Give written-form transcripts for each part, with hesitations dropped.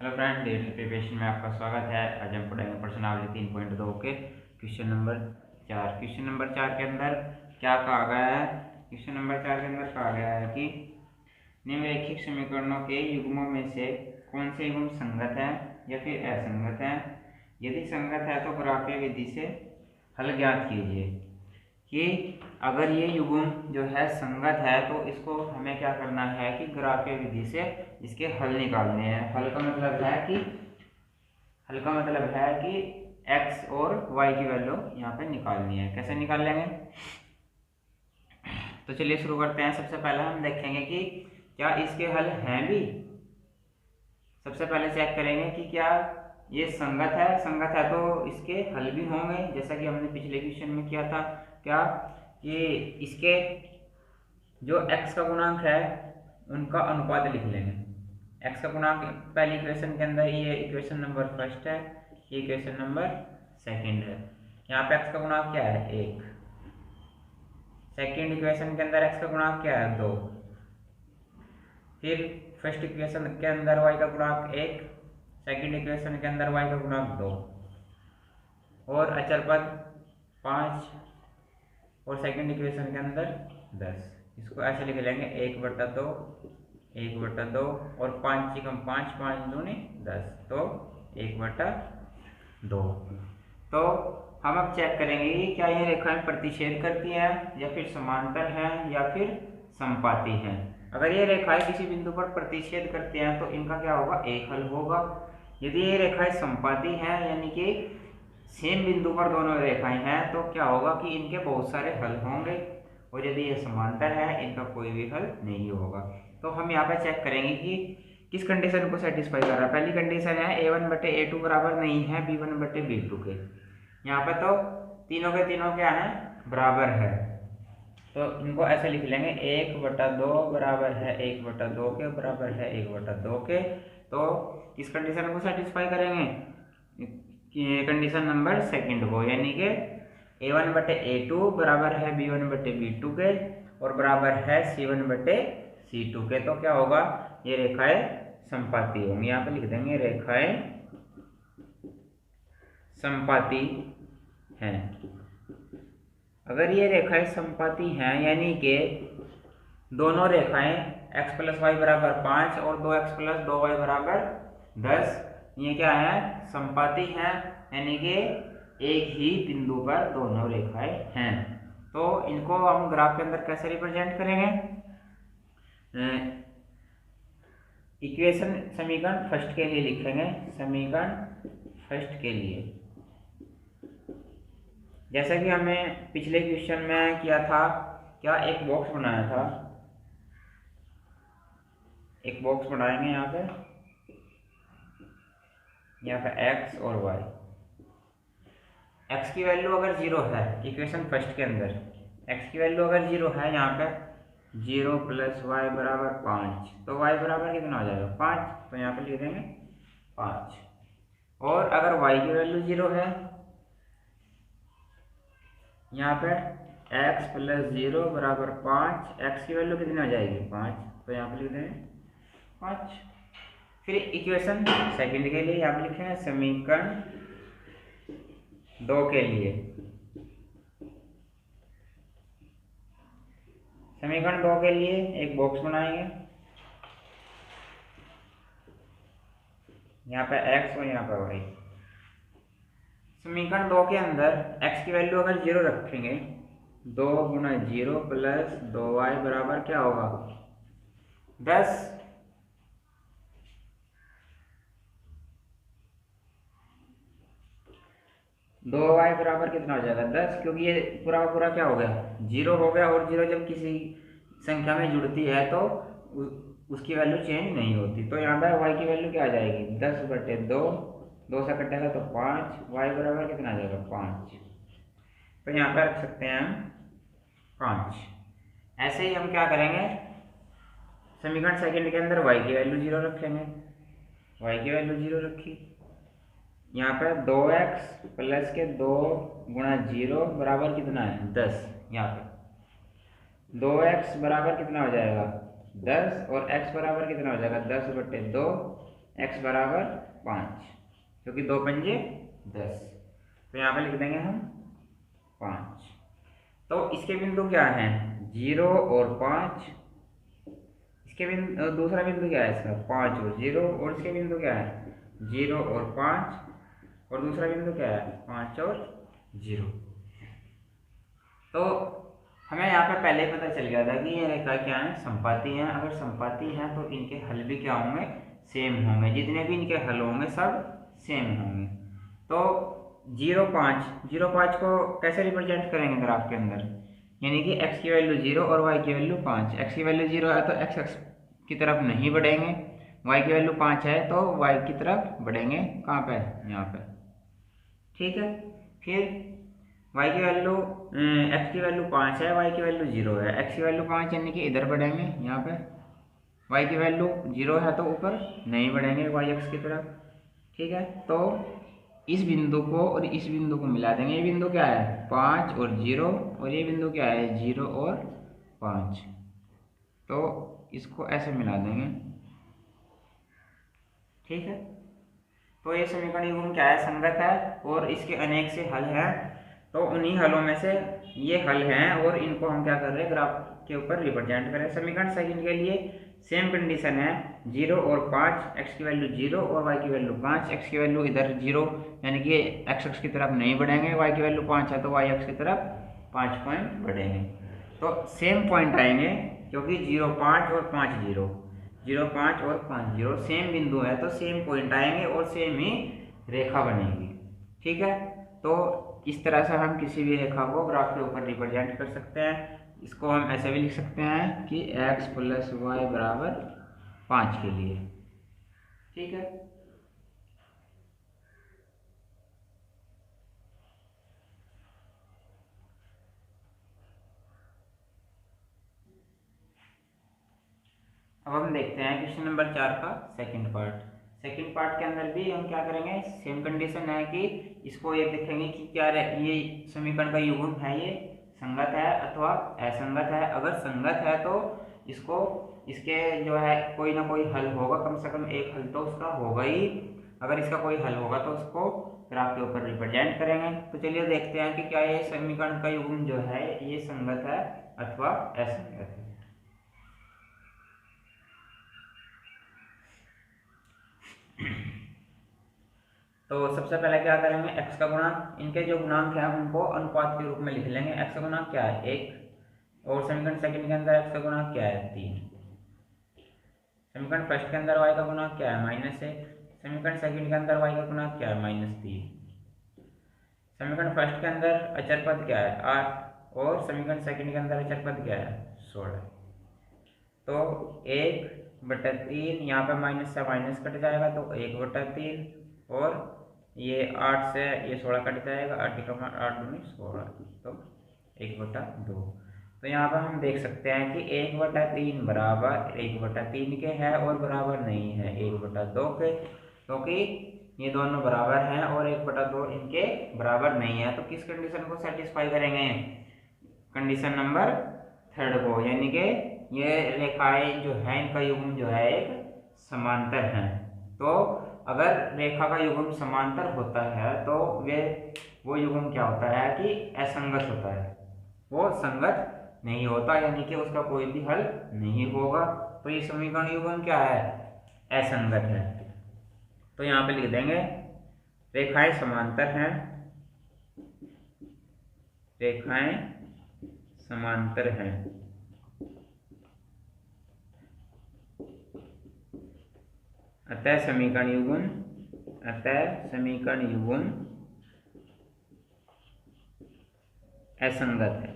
Hello friend, digital preparation में आपका स्वागत है। आज हम पढ़ेंगे प्रश्नावली 3.2 के क्वेश्चन नंबर 4। क्वेश्चन नंबर 4 के अंदर क्या कहा गया है? क्वेश्चन नंबर 4 के अंदर कहा गया है कि निम्नलिखित समीकरणों के युग्मों में से कौन से युग्म संगत है या फिर असंगत है। यदि संगत है तो ग्राफीय विधि से हल ज्ञात कीजिए। कि अगर ये युग्म जो है संगत है तो इसको हमें क्या करना है कि ग्राफीय विधि से इसके हल निकालने हैं। हल का मतलब है कि x और y की वैल्यू यहाँ पे निकालनी है। कैसे निकाल लेंगे? तो चलिए शुरू करते हैं। सबसे पहले हम देखेंगे कि क्या इसके हल हैं भी। सबसे पहले चेक करेंगे कि क्या ये संगत है तो इसके हल भी होंगे, जैसा कि हमने पिछले क्वेश्चन में किया था। क्या कि इसके जो x का गुणांक है उनका अनुपात लिख लेंगे। x का गुणांक पहली इक्वेशन के अंदर, ये इक्वेशन नंबर फर्स्ट है, ये इक्वेशन नंबर सेकंड है। यहाँ पे x का गुणांक क्या है? 1। सेकंड इक्वेशन के अंदर x का गुणांक क्या है? 2। फिर फर्स्ट इक्वेशन के अंदर y का गुणांक 1, सेकंड इक्वेशन के अंदर y का गुणांक 2 और अचर पद 5 और सेकंड इक्वेशन के अंदर 10। इसको ऐसे लिख लेंगे 1/2 1/2 और 5 से कम 5, 5 दूनी 10, तो 1/2। तो हम अब चेक करेंगे कि क्या ये रेखाएं प्रतिच्छेद करती हैं या फिर समांतर हैं या फिर समपाती हैं। अगर ये रेखाएं किसी बिंदु पर प्रतिच्छेद करते हैं तो इनका क्या होगा? एक हल होगा। यदि ये रेखाएं समपाती हैं यानी कि सेम बिंदु पर दोनों रेखाएं हैं तो क्या होगा कि इनके बहुत सारे हल होंगे। और यदि ये समांतर है इनका कोई भी हल नहीं होगा। तो हम यहाँ पे चेक करेंगे कि किस कंडीशन को सेटिस्फाई कर रहा है। पहली कंडीशन है a1/a2 बराबर नहीं है b1/b2 के। यहाँ पे तो तीनों के तीनों क्या है? बराबर है। तो इनको ऐसे लिख लेंगे 1/2 बराबर है 1/2 के बराबर है 1/2 के। तो किस कंडीशन को सेटिस्फाई करेंगे? कंडीशन नंबर सेकंड को, यानी कि a1/a2 बराबर है b1/b2 के और बराबर है c1/c2 के। तो क्या होगा? ये रेखाएं समपाती होंगी। यहाँ पे लिख देंगे रेखाएं समपाती हैं। अगर ये रेखाएं समपाती हैं यानी कि दोनों रेखाएं x + y बराबर 5 और 2x + 2y बराबर 10, ये क्या है? समपाती हैं, यानी कि एक ही बिंदु पर दोनों रेखाएं हैं। तो इनको हम ग्राफ के अंदर कैसे रिप्रेजेंट करेंगे? इक्वेशन समीकरण फर्स्ट के लिए लिखेंगे। समीकरण फर्स्ट के लिए जैसा कि हमें पिछले क्वेश्चन में किया था, क्या एक बॉक्स बनाया था। एक बॉक्स बनाएंगे यहाँ पे x और y। x की वैल्यू अगर 0 है इक्वेशन फर्स्ट के अंदर, x की वैल्यू अगर 0 है यहाँ पे 0 + y बराबर 5, तो y बराबर कितना हो जाएगा? 5। तो यहाँ पे लिख देंगे 5। और अगर y की वैल्यू 0 है यहाँ पे x + 0 बराबर 5, x की वैल्यू कितनी हो जाएगी? 5। तो यहाँ पे लिख देंगे 5। फिर इक्वेशन सेकंड के लिए यहाँ पे लिखेंगे समीकरण 2 के लिए। समीकरण 2 के लिए एक बॉक्स बनाएंगे, यहाँ पे x और यहाँ पे y। समीकरण 2 के अंदर x की वैल्यू अगर 0 रखेंगे, 2 × 0 + 2y बराबर क्या होगा? 10। 2y बराबर कितना हो जाएगा? 10, क्योंकि ये पूरा पूरा क्या हो गया? 0 हो गया। और 0 जब किसी संख्या में जुड़ती है तो उसकी वैल्यू चेंज नहीं होती। तो यहाँ पर y की वैल्यू क्या आ जाएगी? 10/2, 2 से कटेगा तो 5, y बराबर कितना आ जाएगा? 5। तो यहाँ पर रख सकते हैं हम 5। ऐसे ही हम क्या करेंगे? समीकरण सेकंड के अंदर y की वैल्यू 0 रखेंगे। y की वैल्यू 0 रखी, यहाँ पर 2x + के 2 × 0 बराबर कितना है? 10। यहाँ पे 2x बराबर कितना हो जाएगा? 10 और x बराबर कितना हो जाएगा? 10/2, x बराबर 5, क्योंकि 2 पंजे 10, तो यहाँ पे लिख देंगे हम 5। तो इसके बिंदु क्या हैं, 0 और 5। इसके बिंदु, दूसरा बिंदु क्या है इसका, 5 और 0, और इसके बिंदु क्या है, 0 और 5, और दूसरा बिंदु क्या है, 5 और 0। तो हमें यहाँ पे पहले ही पता चल गया था कि ये रेखा क्या है, समपाती हैं। अगर समपाती हैं तो इनके हल भी क्या होंगे, सेम होंगे। जितने भी इनके हल होंगे सब सेम होंगे। तो 0 5 को कैसे रिप्रेजेंट करेंगे ग्राफ के अंदर, यानी कि x की वैल्यू 0 और y की वैल्यू 5। x की वैल्यू 0 है तो x की तरफ नहीं बढ़ेंगे, y की वैल्यू 5 है तो y की तरफ बढ़ेंगे। कहाँ पे, यहाँ पे, ठीक है। फिर y की वैल्यू, x की वैल्यू 5 है, y की वैल्यू 0 है। x की वैल्यू 5 यानी कि इधर बढ़ेंगे यहाँ पे, y की वैल्यू 0 है तो ऊपर नहीं बढ़ेंगे y अक्ष की तरफ, ठीक है। तो इस बिंदु को और इस बिंदु को मिला देंगे। ये बिंदु क्या है, 5 और 0, और ये बिंदु क्या है, 0 और 5। तो इसको ऐसे मिला देंगे, ठीक है। तो ये समीकरण युग्म क्या है, संगत है, और इसके अनेक से हल हैं। तो उन्हीं हलों में से ये हल हैं, और इनको हम क्या कर रहे हैं, ग्राफ के ऊपर रिप्रेजेंट करें। समीकरण सेकंड के लिए सेम कंडीशन है, 0 और 5, x की वैल्यू 0 और y की वैल्यू 5। x की वैल्यू इधर 0 यानी कि x अक्ष की तरफ नहीं बढ़ेंगे, y की वैल्यू 5 है तो y अक्ष की तरफ 5 पॉइंट बढ़ेंगे। तो सेम पॉइंट आएंगे, क्योंकि 0 5 और 5 0, 0 5 और 5 0 सेम बिंदु है, तो सेम पॉइंट आएंगे और सेम ही रेखा बनेगी, ठीक है। तो इस तरह से हम किसी भी रेखा को ग्राफ के ऊपर रिप्रेजेंट कर सकते हैं। इसको हम ऐसे भी लिख सकते हैं कि x + y बराबर 5 के लिए, ठीक है। अब हम देखते हैं क्वेश्चन नंबर 4 का सेकंड पार्ट। सेकंड पार्ट के अंदर भी हम क्या करेंगे, सेम कंडीशन है कि इसको ये देखेंगे कि क्या ये समीकरण का युग्म है, ये संगत है अथवा असंगत है। अगर संगत है तो इसको, इसके जो है कोई ना कोई हल होगा, कम से कम एक हल तो उसका होगा ही। अगर इसका कोई हल होगा तो उसको ग्राफ के ऊपर रिप्रेजेंट करेंगे। तो चलिए देखते हैं कि क्या ये समीकरण का युग्म जो है ये संगत है अथवा असंगत है। तो सबसे पहले क्या करेंगे, x का गुणांक, इनके जो गुणांक है उनको अनुपात के रूप में लिख लेंगे। x का गुणांक क्या है, 1, और समीकरण सेकंड के अंदर x का गुणांक क्या है, 3। समीकरण फर्स्ट के अंदर y का गुणांक क्या है, -1। समीकरण सेकंड के अंदर y का गुणांक क्या है, -3। समीकरण फर्स्ट के अंदर अचर पद क्या है, 8, और समीकरण सेकंड के अंदर अचर पद क्या है, 16। तो 1/3, यहाँ पे माइनस से माइनस कट जाएगा तो 1/3, और ये 8 से ये 16 कट जाएगा, 8 दूनी 16, तो 1/2। तो यहाँ पर हम देख सकते हैं कि 1/3 बराबर 1/3 के है और बराबर नहीं है 1/2 के, क्योंकि ये दोनों बराबर हैं और 1/2 इनके बराबर नहीं है। तो किस कंडीशन को सेटिस्फाई करेंगे, कंडीशन नंबर 3 को, यानी कि ये रेखाएं जो है इनका युग्म जो है एक समांतर है। तो अगर रेखा का युग्म समांतर होता है तो वो युग्म क्या होता है कि असंगत होता है, वो संगत नहीं होता, यानी कि उसका कोई भी हल नहीं होगा। तो ये समीकरण युग्म क्या है, असंगत है। तो यहाँ पे लिख देंगे रेखाएं समांतर हैं, रेखाएं समांतर हैं, अतः समीकरण युग्म असंगत है।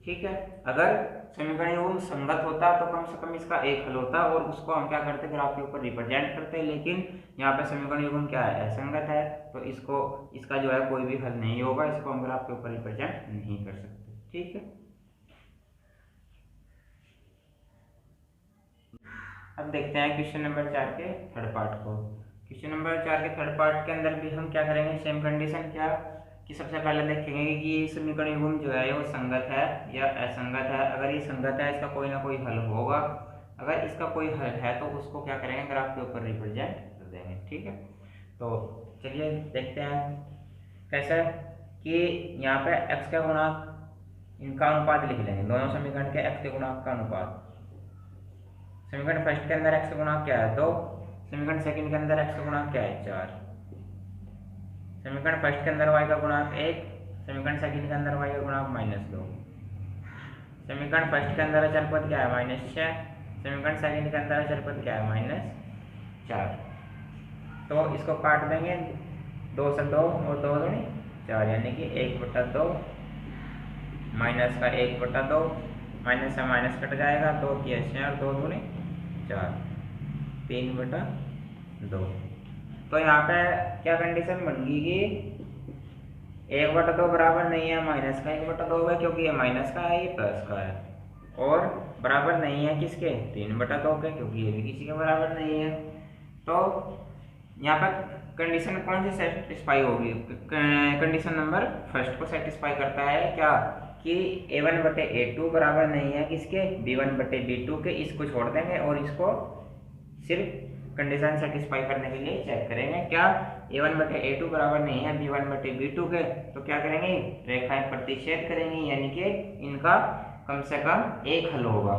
ठीक है। अगर समीकरण युग्म संगत होता तो कम से कम इसका एक हल होता, और उसको हम क्या करते, ग्राफ के ऊपर रिप्रेजेंट करते। लेकिन यहाँ पे समीकरण युग्म क्या है, असंगत है, तो इसका जो है कोई भी हल नहीं होगा, इसको हम ग्राफ के ऊपर रिप्रेजेंट नहीं कर सकते। ठीक है। अब देखते हैं क्वेश्चन नंबर 4 के थर्ड पार्ट को। क्वेश्चन नंबर 4 के थर्ड पार्ट के अंदर भी हम क्या करेंगे, सेम कंडीशन क्या कि सबसे पहले देखेंगे कि ये समीकरण युग्म जो है वो संगत है या असंगत है। अगर ये संगत है इसका कोई ना कोई हल होगा, अगर इसका कोई हल है तो उसको क्या करेंगे, ग्राफ के ऊपर रिप्रेजेंट कर देंगे। ठीक है, तो चलिए देखते हैं कैसे कि यहाँ पे x का गुणांक, इनका अनुपात लिख लेंगे, दोनों समीकरण के x के गुणांक का अनुपात। समीकरण फर्स्ट के अंदर x का गुणांक क्या है 2, समीकरण सेकंड के अंदर x का गुणांक क्या है 4। समीकरण फर्स्ट के अंदर y का गुणांक 1, समीकरण सेकंड के अंदर y का गुणांक -2। समीकरण फर्स्ट के अंदर अचर पद क्या है -6, समीकरण सेकंड के अंदर अचर पद क्या है -4। तो इसको काट देंगे, 2 से 2 और 2 दूनी 4, यानी कि 1/2 माइनस का 1/2, माइनस से माइनस कट जाएगा, 2 की 6 और 2 दूनी 4, 3/2। तो यहाँ पे क्या कंडीशन बन गई कि 1/2 बराबर नहीं है माइनस का 1/2 है, क्योंकि ये माइनस का है, ये प्लस का है, और बराबर नहीं है किसके 3/2 के, क्योंकि ये भी किसी के बराबर नहीं है। तो यहाँ पर कंडीशन कौन सी सेटिस्फाई होगी, कंडीशन नंबर फर्स्ट को सेटिस्फाई करता है क्या, कि a1/a2 बराबर नहीं है किसके b1/b2 के। इसको छोड़ देंगे और इसको सिर्फ कंडीशन सेटिस्फाई करने के लिए चेक करेंगे, क्या a1/a2 बराबर नहीं है b1/b2 के, तो क्या करेंगे, रेखाएं प्रतिच्छेद करेंगे, यानी कि इनका कम से कम एक हल होगा,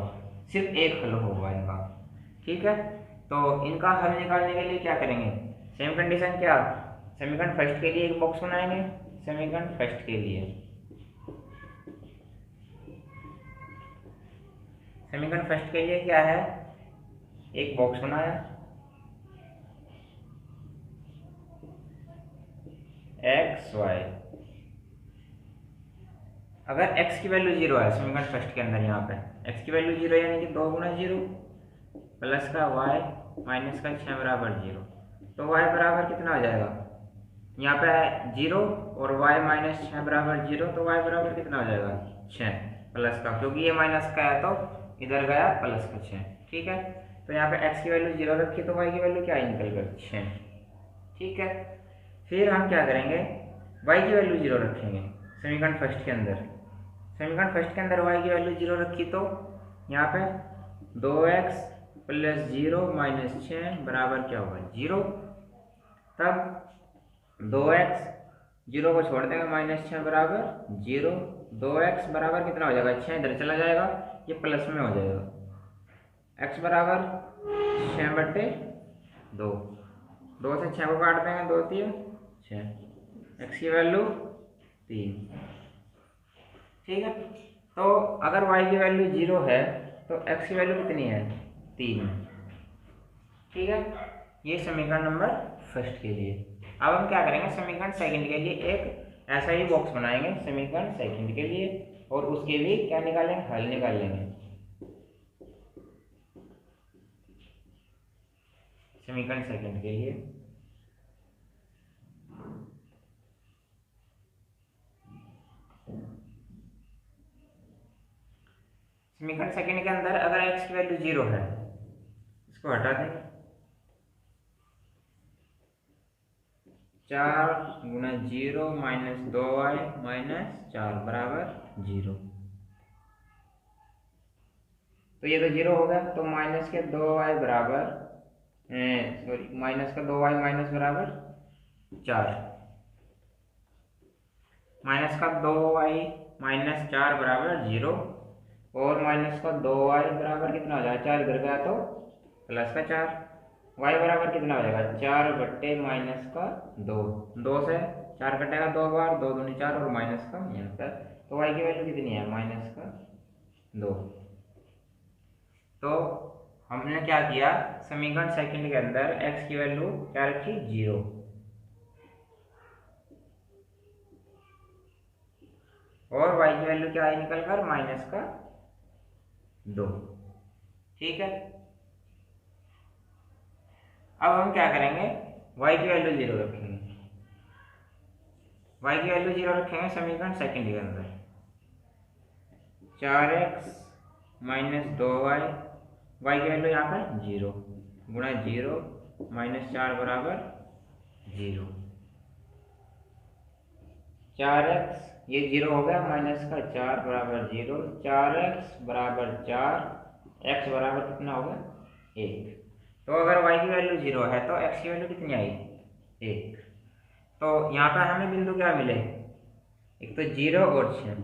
सिर्फ एक हल होगा इनका। ठीक है, तो इनका हल निकालने के लिए क्या करेंगे, सेम कंडीशन क्या, समीकरण फर्स्ट के लिए एक बॉक्स बनाएंगे, समीकरण फर्स्ट के लिए समीकरण फर्स्ट के लिए क्या है, एक बॉक्स बनाया, एक्स वाई, अगर x की वैल्यू 0 है समीकरण फर्स्ट के अंदर, यहाँ पे x की वैल्यू 0 यानी कि 2 गुना 0 प्लस का y माइनस का 6 बराबर 0, तो y बराबर कितना हो जाएगा, यहाँ पे है 0 और y माइनस 6 बराबर 0, तो y बराबर कितना हो जाएगा 6 प्लस का, क्योंकि ये माइनस का है तो इधर गया प्लस का 6। ठीक है, तो यहाँ पे x की वैल्यू 0 रखी तो y की वैल्यू क्या निकल कर 6। ठीक है, फिर हम क्या करेंगे, y की वैल्यू 0 रखेंगे समीकरण फर्स्ट के अंदर, समीकरण फर्स्ट के अंदर y की वैल्यू 0 रखी तो यहाँ पे 2x प्लस 0 माइनस 6 बराबर क्या होगा 0, तब 2x 0 को छोड़ देंगे, माइनस 6 बराबर 0, 2x बराबर कितना हो जाएगा 6, इधर चला जाएगा, ये प्लस में हो जाएगा, x बराबर 6/2, 2 से 6 को काट देंगे, 2 3 6, x की वैल्यू 3। ठीक है, तो अगर y की वैल्यू 0 है तो x की वैल्यू कितनी है 3। ठीक है, ये समीकरण नंबर फर्स्ट के लिए। अब हम क्या करेंगे, समीकरण सेकंड के लिए एक ऐसा ही बॉक्स बनाएंगे समीकरण सेकंड के लिए, और उसके भी क्या निकालेंगे, हल निकाल लेंगे। समीकरण सेकंड के लिए समीकरण सेकंड के अंदर अगर x की वैल्यू 0 है, इसको हटा देंगे, 4 गुना 0 माइनस 2y माइनस 4 बराबर 0, तो ये तो 0 हो गया, तो माइनस के 2y बराबर माइनस का 2y माइनस बराबर 4, माइनस का 2y माइनस 4 बराबर 0, और माइनस का 2y बराबर कितना हो जाएगा, 4 इधर गया तो प्लस का 4, y बराबर कितना हो जाएगा 4 बट्टे माइनस का 2, 2 से 4 कटेगा 2 बार, 2 दूनी 4 और माइनस का यहाँ पर, तो y की वैल्यू कितनी है माइनस का 2। तो हमने क्या किया, समीकरण सेकंड के अंदर x की वैल्यू क्या रखी 0, और y की वैल्यू क्या आई निकल कर माइनस का 2। ठीक है, अब हम क्या करेंगे, y की वैल्यू 0 रखेंगे, y की वैल्यू 0 रखेंगे समीकरण सेकंड के अंदर, 4x माइनस 2y, y की वैल्यू यहाँ पर 0 गुणा 0 माइनस 4 बराबर 0, 4x, ये 0 हो गया, माइनस का 4 बराबर 0, 4x बराबर 4, x बराबर कितना होगा 1। तो अगर y की वैल्यू 0 है तो x की वैल्यू कितनी आई 1। तो यहाँ पर हमें बिंदु क्या मिले, एक तो 0 और 6,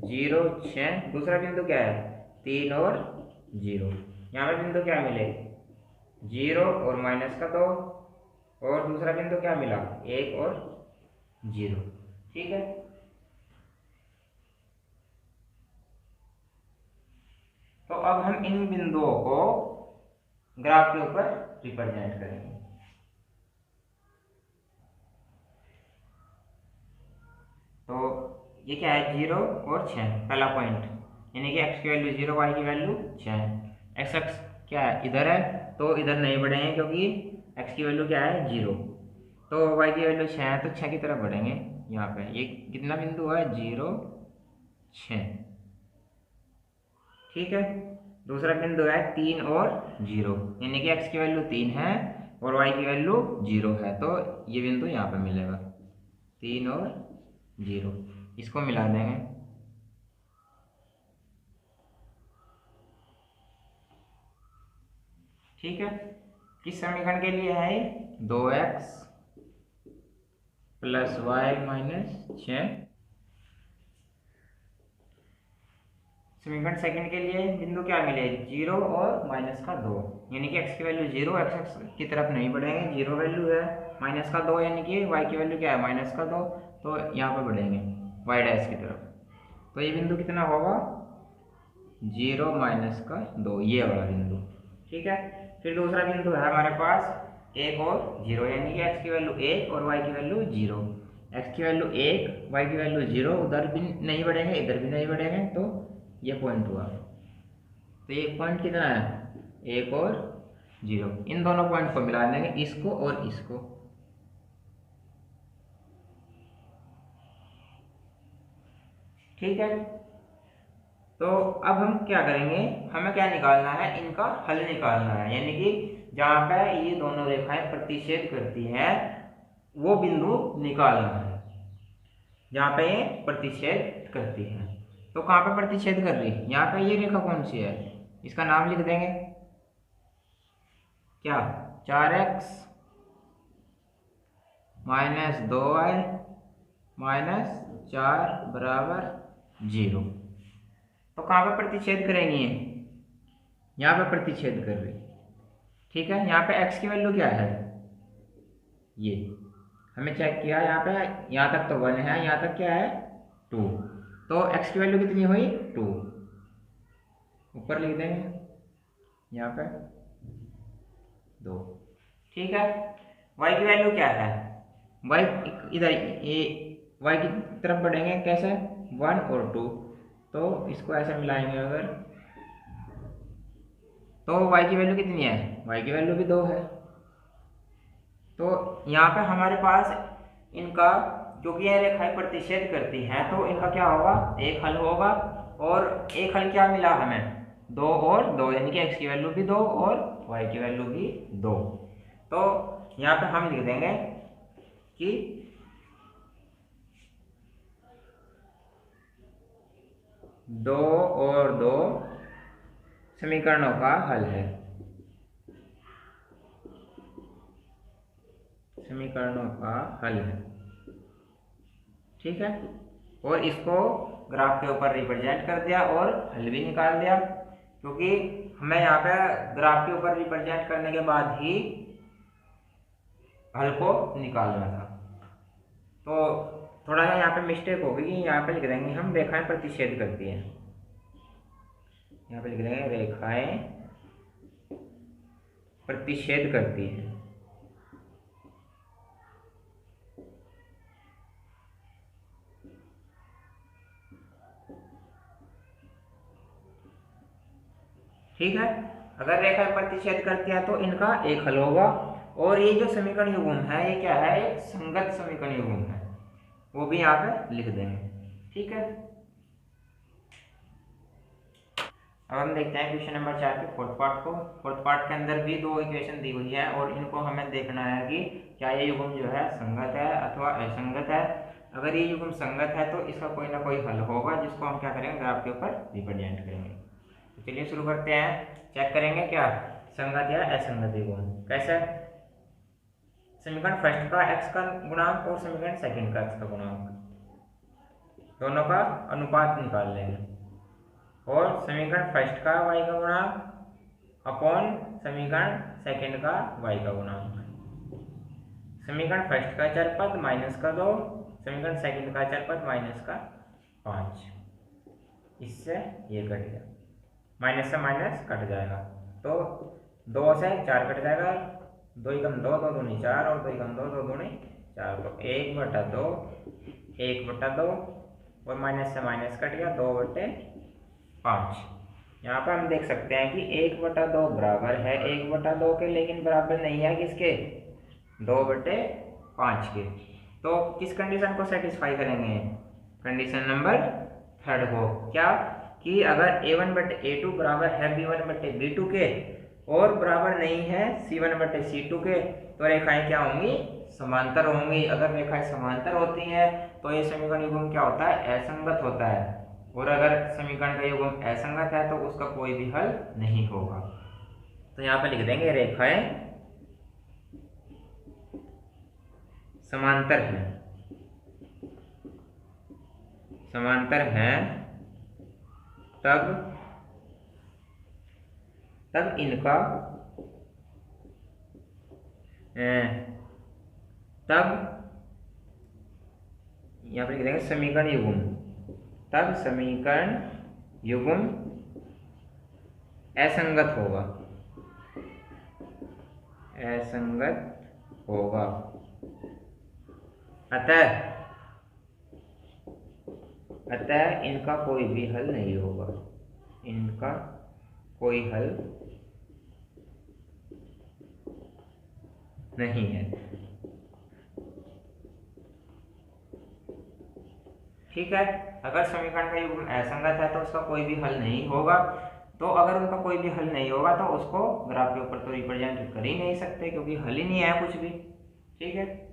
0 6, दूसरा बिंदु क्या है 3 और 0। यहाँ पे बिंदु क्या मिले 0 और माइनस का 2, और दूसरा बिंदु क्या मिला 1 और 0। ठीक है, तो अब हम इन बिंदुओं को ग्राफ के ऊपर रिप्रेजेंट करेंगे। तो ये क्या है 0 और 6, पहला पॉइंट, यानी कि x की वैल्यू 0, y की वैल्यू 6। x एक्स क्या है इधर है, तो इधर नहीं बढ़ेंगे क्योंकि x की वैल्यू क्या है 0। तो y की वैल्यू 6 है तो 6 की तरफ बढ़ेंगे। यहाँ पे ये कितना बिंदु है 0 6। ठीक है, दूसरा बिंदु है 3 और 0, यानी कि x की वैल्यू 3 है और y की वैल्यू 0 है, तो ये बिंदु यहाँ पे मिलेगा 3 और 0, इसको मिला देंगे। ठीक है, किस समीकरण के लिए है 2x प्लस वाई माइनस 6। समीकरण सेकंड के लिए बिंदु क्या मिले 0 और माइनस का 2, यानी कि x की वैल्यू 0, x की तरफ नहीं बढ़ेंगे, 0 वैल्यू है, माइनस का 2 यानी कि y की वैल्यू क्या है माइनस का 2, तो यहाँ पे बढ़ेंगे y डैश की तरफ। तो ये बिंदु कितना होगा 0 माइनस का 2, ये वाला बिंदु। ठीक है, फिर दूसरा बिंदु है हमारे पास 1 और 0, यानी कि x की वैल्यू 1 और y की वैल्यू 0। x की वैल्यू 1, y की वैल्यू 0, उधर भी नहीं बढ़ेंगे इधर भी नहीं बढ़ेंगे, तो ये पॉइंट हुआ। तो ये पॉइंट कितना है 1 और 0, इन दोनों पॉइंट को मिला देंगे, इसको और इसको। ठीक है, तो अब हम क्या करेंगे, हमें क्या निकालना है इनका हल निकालना है, यानी कि जहाँ पे ये दोनों रेखाएं प्रतिच्छेद करती हैं वो बिंदु निकालना है जहाँ पे ये प्रतिच्छेद करती है। तो कहाँ पे प्रतिच्छेद कर रही है, यहाँ पे ये रेखा कौन सी है, इसका नाम लिख देंगे क्या 4x माइनस 2y माइनस 4 बराबर 0। तो कहाँ पे प्रतिच्छेद करेंगी, यहाँ पे प्रतिच्छेद कर रही। ठीक है, यहाँ पे x की वैल्यू क्या है, ये हमें चेक किया, यहाँ पे यहाँ तक तो 1 है, यहाँ तक क्या है 2, तो x की वैल्यू कितनी हुई 2, ऊपर लिख देंगे यहाँ पे 2। ठीक है, y की वैल्यू क्या है, y इधर ये y की तरफ बढ़ेंगे कैसे 1 और 2, तो इसको ऐसे मिलाएंगे अगर, तो y की वैल्यू कितनी है, y की वैल्यू भी 2 है। तो यहाँ पे हमारे पास इनका जो कि यह रेखाएं प्रतिच्छेद करती हैं, तो इनका क्या होगा एक हल होगा, और एक हल क्या मिला हमें 2 और 2, यानी कि x की वैल्यू भी 2 और y की वैल्यू भी 2। तो यहाँ पे हम लिख देंगे कि दो और 2 समीकरणों का हल है, समीकरणों का हल है। ठीक है, और इसको ग्राफ के ऊपर रिप्रेजेंट कर दिया और हल भी निकाल दिया, क्योंकि हमें यहाँ पे ग्राफ के ऊपर रिप्रेजेंट करने के बाद ही हल को निकालना था। तो थोड़ा सा यहाँ पे मिस्टेक होगी, यहाँ पे लिख देंगे हम रेखाएं प्रतिच्छेद करती हैं, यहाँ पे लिख देंगे रेखाएं प्रतिच्छेद करती हैं। ठीक है, अगर रेखा प्रतिच्छेद करती है तो इनका एक हल होगा, और ये जो समीकरण युग्म है ये क्या है एक संगत समीकरण युग्म है, वो भी यहाँ पे लिख देंगे। ठीक है, अब हम देखते हैं क्वेश्चन नंबर 4 के फोर्थ पार्ट को। फोर्थ पार्ट के अंदर भी 2 इक्वेशन दी हुई है और इनको हमें देखना है कि क्या ये युग्म जो है संगत है अथवा असंगत है। अगर ये युग्म संगत है तो इसका कोई ना कोई हल होगा जिसको हम क्या करेंगे, ग्राफ के ऊपर रिप्रेजेंट करेंगे। तो चलिए शुरू करते हैं। चेक करेंगे क्या संगत या असंगत युग्म कैसे। समीकरण फर्स्ट का x का गुणांक और समीकरण सेकंड का x का गुणांक दोनों का अनुपात निकाल लेंगे, और समीकरण फर्स्ट का y का गुणांक अपॉन समीकरण सेकंड का y का गुणांक। समीकरण फर्स्ट का चरपद माइनस का 2, समीकरण सेकंड का चरपद माइनस का 5। इससे ये कट गया, माइनस से माइनस कट जाएगा, तो 2 से 4 कट जाएगा, 2 एकम 2, 2 दूनी 4 और 2 एकम 2, 2 दूनी 4, तो 1/2 1/2 और माइनस से माइनस कट गया 2/5। यहाँ पर हम देख सकते हैं कि 1/2 बराबर है 1/2 के, लेकिन बराबर नहीं है किसके, 2/5 के। तो किस कंडीशन को सेटिस्फाई करेंगे, कंडीशन नंबर 3 को, क्या कि अगर a1/a2 बराबर है b1/b2 के और बराबर नहीं है c1/c2 के, तो रेखाएं क्या होंगी, समांतर होंगी। अगर रेखाएं समांतर होती हैं तो ये समीकरण युग्म क्या होता है, असंगत होता है, और अगर समीकरण का युग्म असंगत है तो उसका कोई भी हल नहीं होगा। तो यहाँ पे लिख देंगे रेखाएं समांतर हैं, समांतर हैं तब इनका तब यहाँ पर लिख देंगे समीकरण युग्म, तब समीकरण युग्म असंगत होगा, असंगत होगा। अतः इनका कोई भी हल नहीं होगा, इनका कोई हल नहीं है। ठीक है, अगर समीकरण का युग्म असंगत है तो उसका कोई भी हल नहीं होगा। तो अगर उनका कोई भी हल नहीं होगा तो उसको ग्राफ के ऊपर तो रिप्रेजेंट कर ही नहीं सकते, क्योंकि हल ही नहीं है कुछ भी। ठीक है।